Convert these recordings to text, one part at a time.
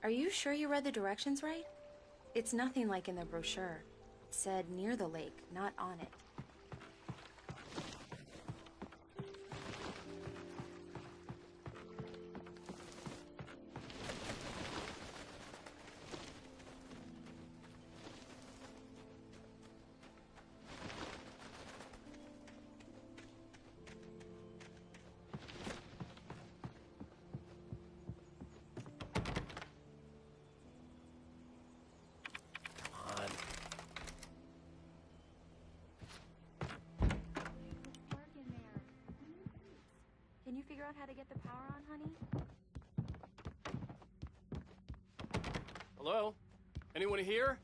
Are you sure you read the directions right? It's nothing like in the brochure. It said near the lake, not on it. Can you figure out how to get the power on, honey? Hello? Anyone here?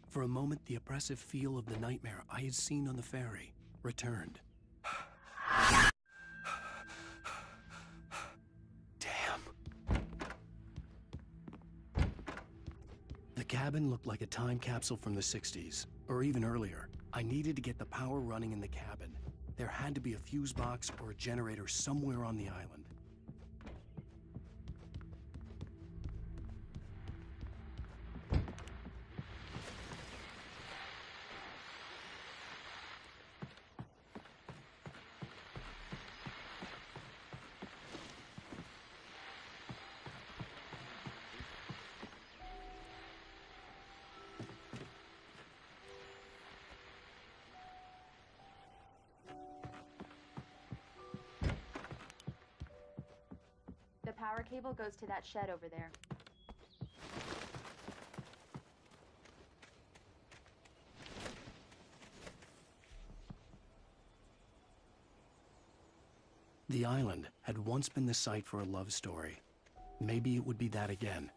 For a moment, the oppressive feel of the nightmare I had seen on the ferry returned. Damn. The cabin looked like a time capsule from the 60s, or even earlier. I needed to get the power running in the cabin. There had to be a fuse box or a generator somewhere on the island. The power cable goes to that shed over there. The island had once been the site for a love story. Maybe it would be that again.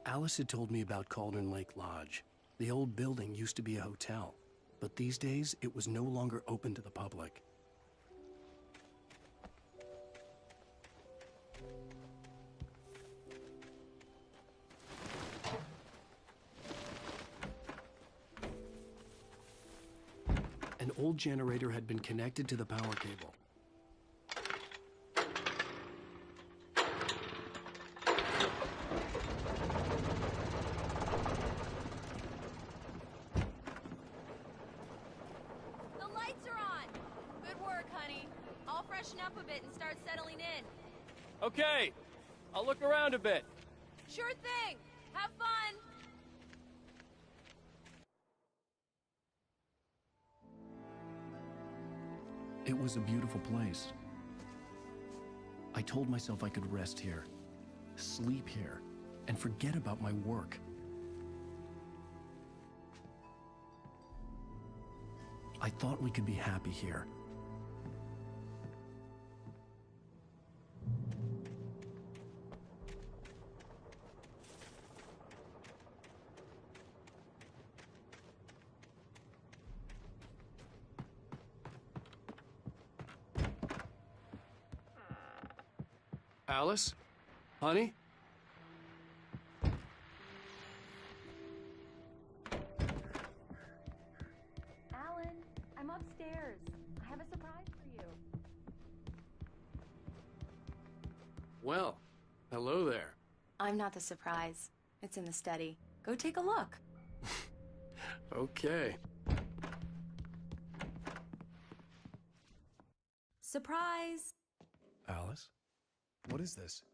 Alice had told me about Cauldron Lake Lodge. The old building used to be a hotel, but these days it was no longer open to the public. An old generator had been connected to the power cable. The lights are on! Good work, honey. I'll freshen up a bit and start settling in. Okay, I'll look around a bit. Sure thing! Have fun! It was a beautiful place. I told myself I could rest here, sleep here, and forget about my work. I thought we could be happy here. Alice? Honey? Alan, I'm upstairs. I have a surprise for you. Well, hello there. I'm not the surprise. It's in the study. Go take a look. Okay. Surprise! Alice? What is this?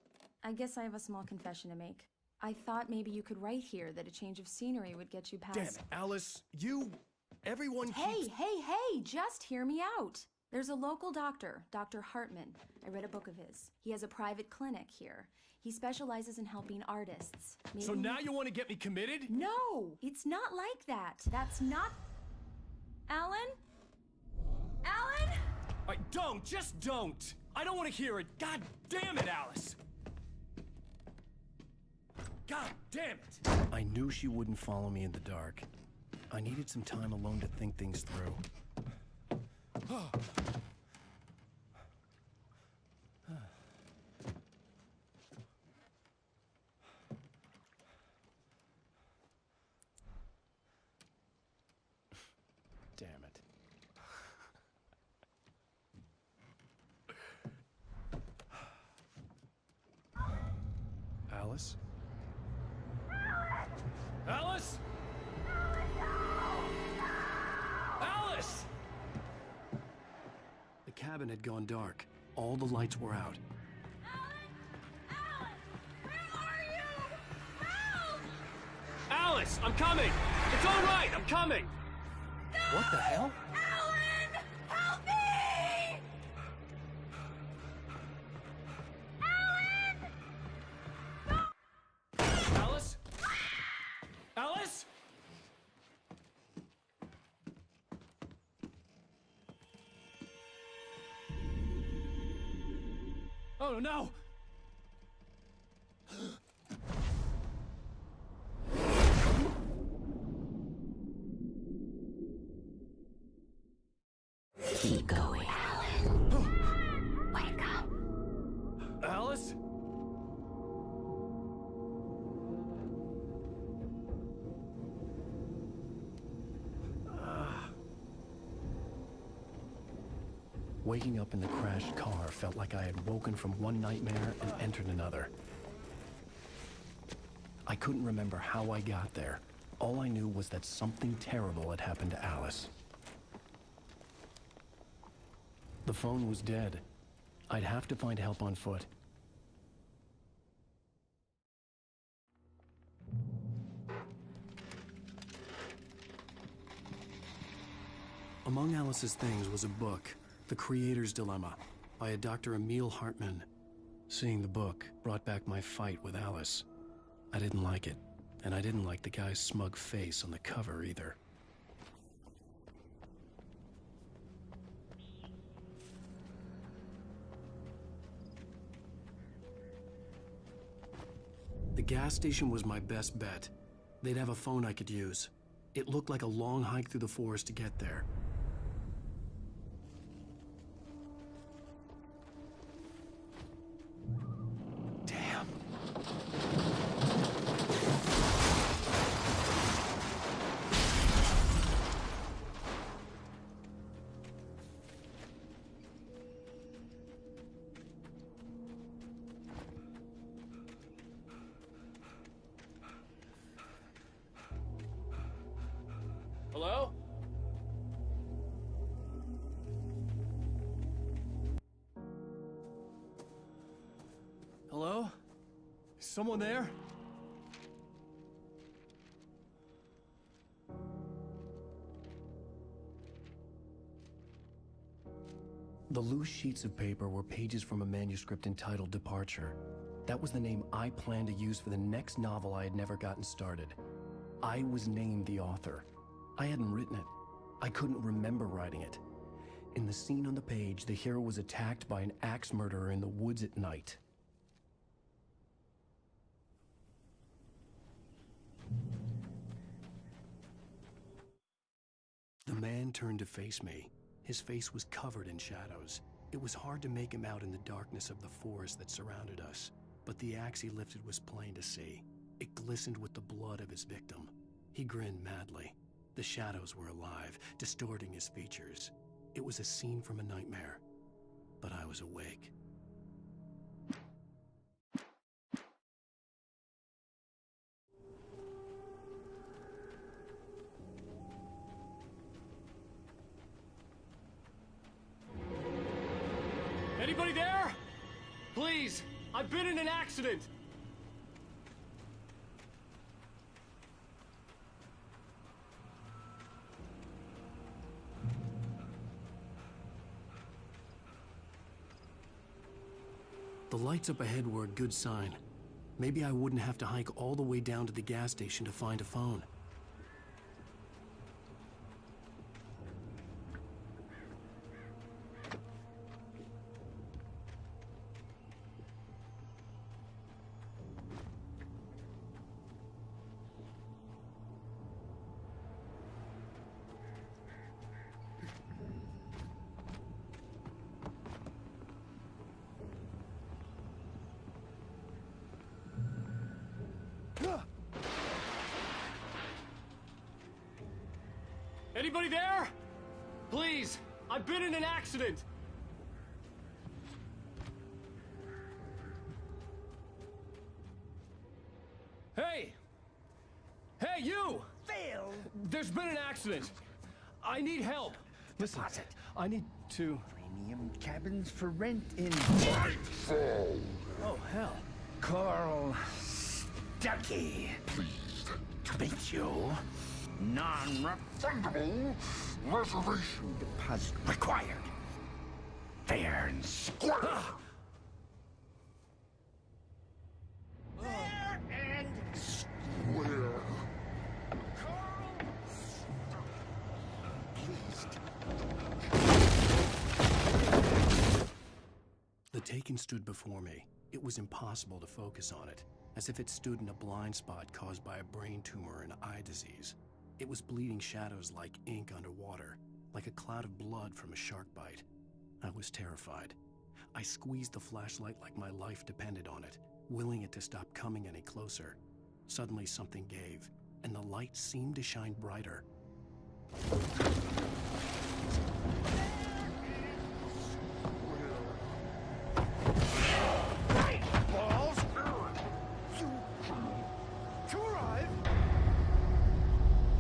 I guess I have a small confession to make. I thought maybe you could write here that a change of scenery would get you past... Damn it, Alice! Everyone keeps... Hey, just hear me out. There's a local doctor, Dr. Hartman. I read a book of his. He has a private clinic here. He specializes in helping artists. Maybe... So now you want to get me committed? No, it's not like that. That's not... Alan? Alan? Just don't! I don't want to hear it. God damn it, Alice. God damn it. I knew she wouldn't follow me in the dark. I needed some time alone to think things through. Damn it. Alice? Alice? Alice! The cabin had gone dark. All the lights were out. Alice, I'm coming! It's all right, I'm coming! What the hell? Alan! Help me! Alan! Alice? Alice? Oh no! Keep going, Alan. Wake up. Alice? Waking up in the crashed car felt like I had woken from one nightmare and entered another. I couldn't remember how I got there. All I knew was that something terrible had happened to Alice. The phone was dead. I'd have to find help on foot. Among Alice's things was a book, The Creator's Dilemma, by a Dr. Emil Hartman. Seeing the book brought back my fight with Alice. I didn't like it, and I didn't like the guy's smug face on the cover either. The gas station was my best bet. They'd have a phone I could use. It looked like a long hike through the forest to get there. Damn. Hello? Hello? Is someone there? The loose sheets of paper were pages from a manuscript entitled Departure. That was the name I planned to use for the next novel I had never gotten started. I was named the author. I hadn't written it. I couldn't remember writing it. In the scene on the page, the hero was attacked by an axe murderer in the woods at night. The man turned to face me. His face was covered in shadows. It was hard to make him out in the darkness of the forest that surrounded us, but the axe he lifted was plain to see. It glistened with the blood of his victim. He grinned madly. The shadows were alive, distorting his features. It was a scene from a nightmare, but I was awake. Anybody there? Please, I've been in an accident. The lights up ahead were a good sign. Maybe I wouldn't have to hike all the way down to the gas station to find a phone. Anybody there? Please, I've been in an accident. Hey! Hey, you! Phil! There's been an accident. I need help. Listen, I need to... Premium cabins for rent in... Oh, hell. Carl Stuckey. Pleased To meet you. Non-refundable reservation deposit required. Fair and square. Fair and where The Taken stood before me. It was impossible to focus on it, as if it stood in a blind spot caused by a brain tumor and eye disease. It was bleeding shadows like ink underwater, like a cloud of blood from a shark bite. I was terrified. I squeezed the flashlight like my life depended on it, willing it to stop coming any closer. Suddenly something gave, and the light seemed to shine brighter. balls. To arrive.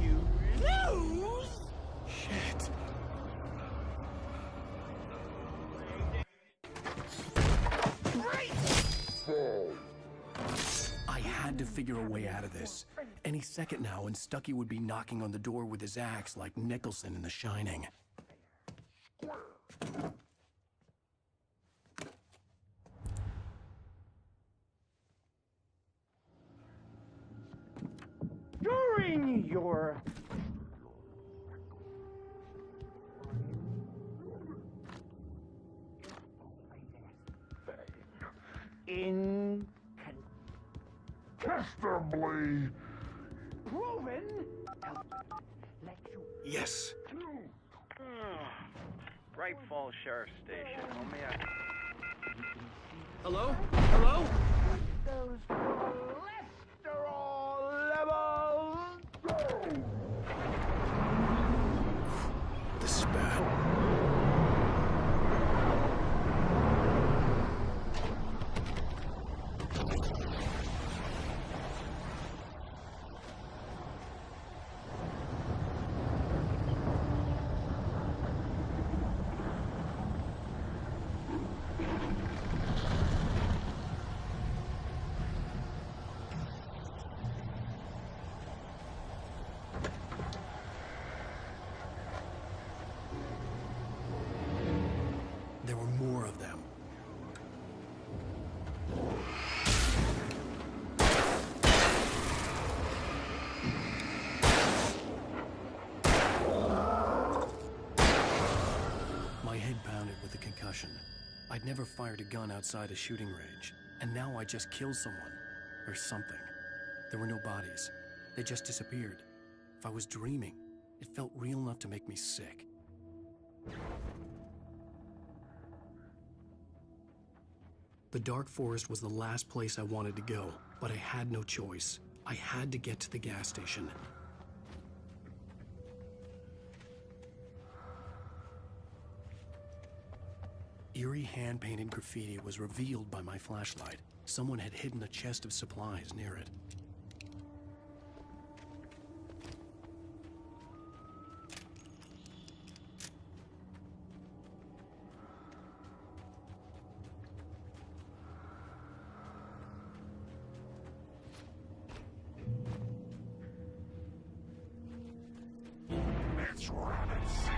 You lose. Shit. I had to figure a way out of this. Any second now, and Stuckey would be knocking on the door with his axe like Nicholson in The Shining. During your incontestably proven, let you Yes. Bright Falls Sheriff Station. Hello? Hello? those cholesterol levels. This is bad. There were more of them. My head pounded with the concussion. I'd never fired a gun outside a shooting range, and now I just killed someone. Or something. There were no bodies. They just disappeared. If I was dreaming, it felt real enough to make me sick. The dark forest was the last place I wanted to go, but I had no choice. I had to get to the gas station. Eerie hand-painted graffiti was revealed by my flashlight. Someone had hidden a chest of supplies near it. it's rabbit season.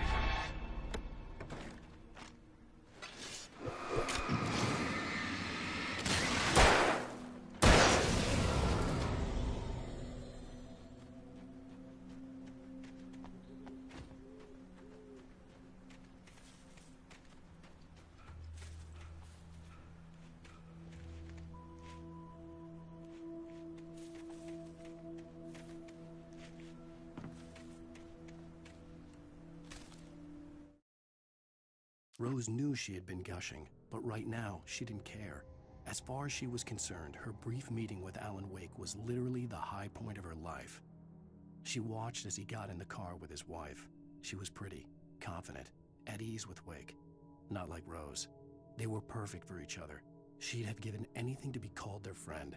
Rose knew she had been gushing, but right now, she didn't care. As far as she was concerned, her brief meeting with Alan Wake was literally the high point of her life. She watched as he got in the car with his wife. She was pretty, confident, at ease with Wake. Not like Rose. They were perfect for each other. She'd have given anything to be called their friend.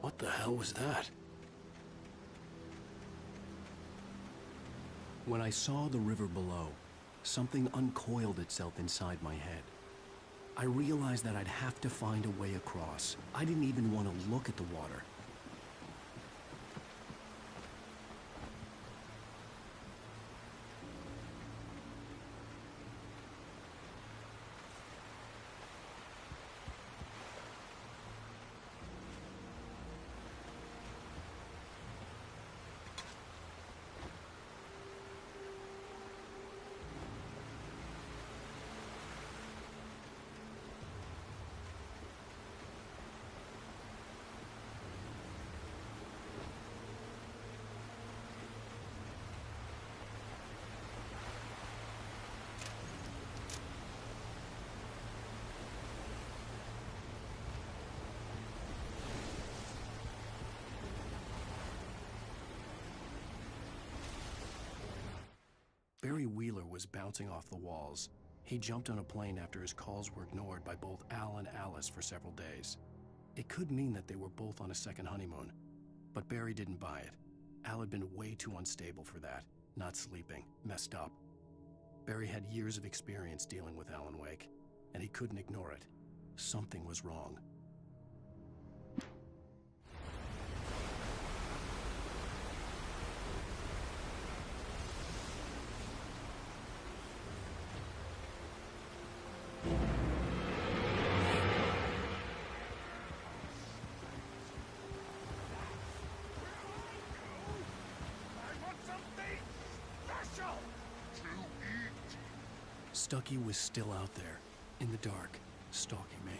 What the hell was that? When I saw the river below, something uncoiled itself inside my head. I realized that I'd have to find a way across. I didn't even want to look at the water. Barry Wheeler was bouncing off the walls. He jumped on a plane after his calls were ignored by both Al and Alice for several days. It could mean that they were both on a second honeymoon, but Barry didn't buy it. Al had been way too unstable for that, not sleeping, messed up. Barry had years of experience dealing with Alan Wake, and he couldn't ignore it. Something was wrong. Stucky was still out there, in the dark, stalking me.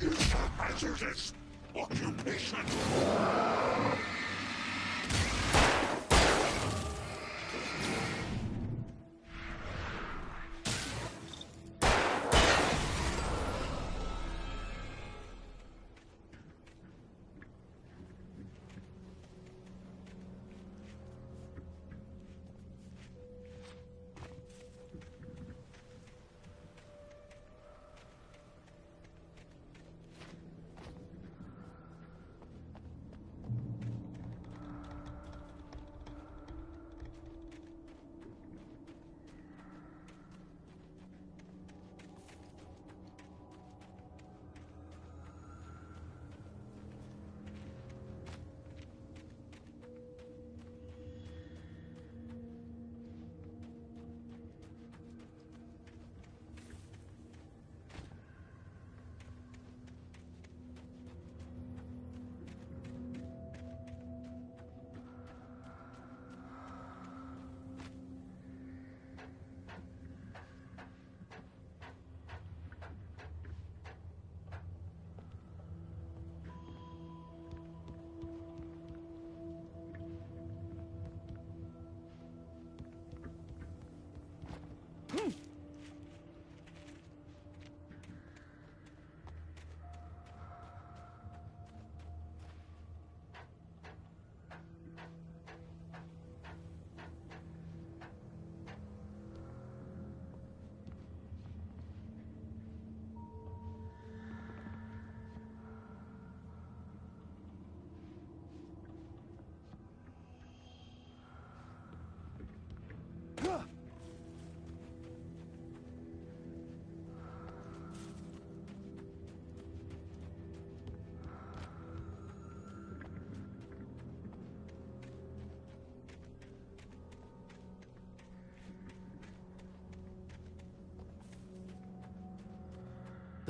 It's a hazardous occupation.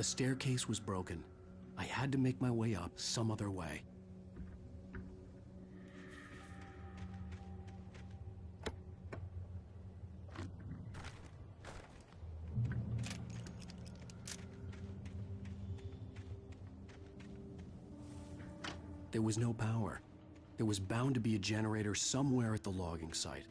The staircase was broken. I had to make my way up some other way. There was no power. There was bound to be a generator somewhere at the logging site.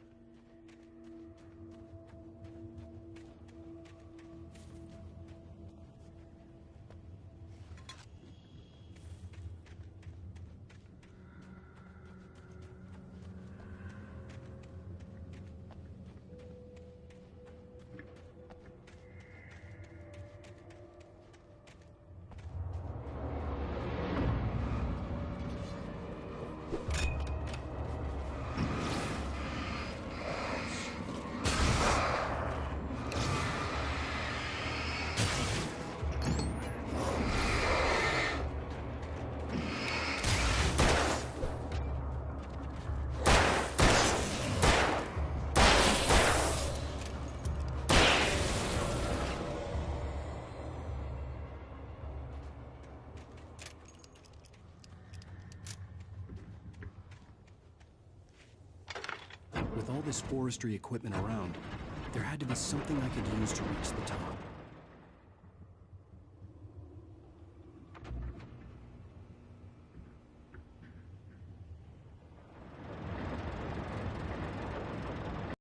With all this forestry equipment around, there had to be something I could use to reach the top.